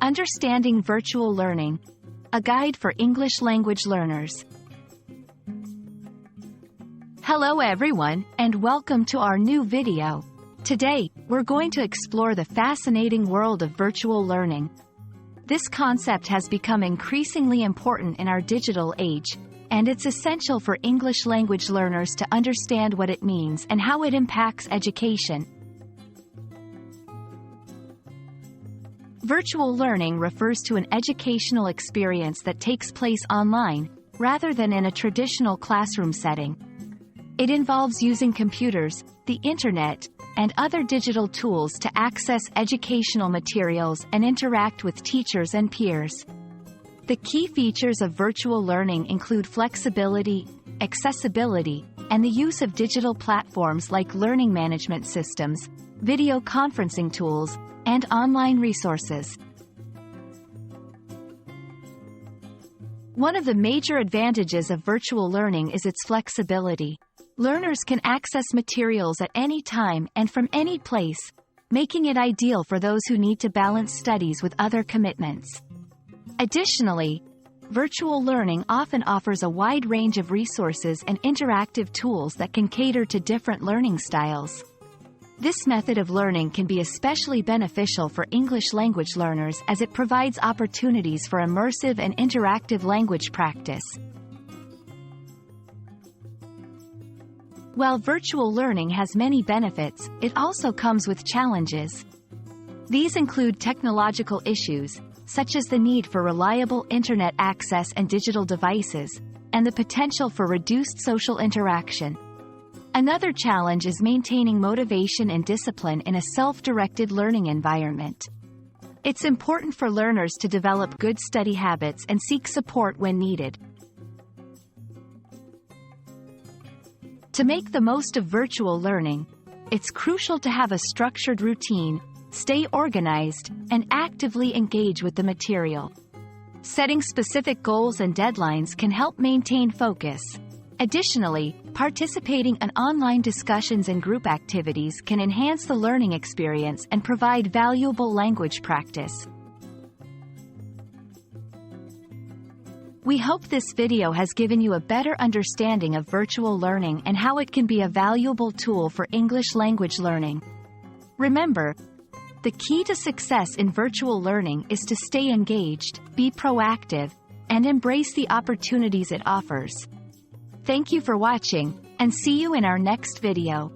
Understanding Virtual Learning, a guide for English language learners. Hello everyone, and welcome to our new video. Today, we're going to explore the fascinating world of virtual learning. This concept has become increasingly important in our digital age, and it's essential for English language learners to understand what it means and how it impacts education. Virtual learning refers to an educational experience that takes place online, rather than in a traditional classroom setting. It involves using computers, the internet, and other digital tools to access educational materials and interact with teachers and peers. The key features of virtual learning include flexibility, accessibility, and the use of digital platforms like learning management systems, video conferencing tools, and online resources. One of the major advantages of virtual learning is its flexibility. Learners can access materials at any time and from any place, making it ideal for those who need to balance studies with other commitments. Additionally, virtual learning often offers a wide range of resources and interactive tools that can cater to different learning styles. This method of learning can be especially beneficial for English language learners as it provides opportunities for immersive and interactive language practice. While virtual learning has many benefits, it also comes with challenges. These include technological issues, such as the need for reliable internet access and digital devices, and the potential for reduced social interaction. Another challenge is maintaining motivation and discipline in a self-directed learning environment. It's important for learners to develop good study habits and seek support when needed. To make the most of virtual learning, it's crucial to have a structured routine, stay organized, and actively engage with the material. Setting specific goals and deadlines can help maintain focus. Additionally, participating in online discussions and group activities can enhance the learning experience and provide valuable language practice. We hope this video has given you a better understanding of virtual learning and how it can be a valuable tool for English language learning. Remember, the key to success in virtual learning is to stay engaged, be proactive, and embrace the opportunities it offers. Thank you for watching, and see you in our next video.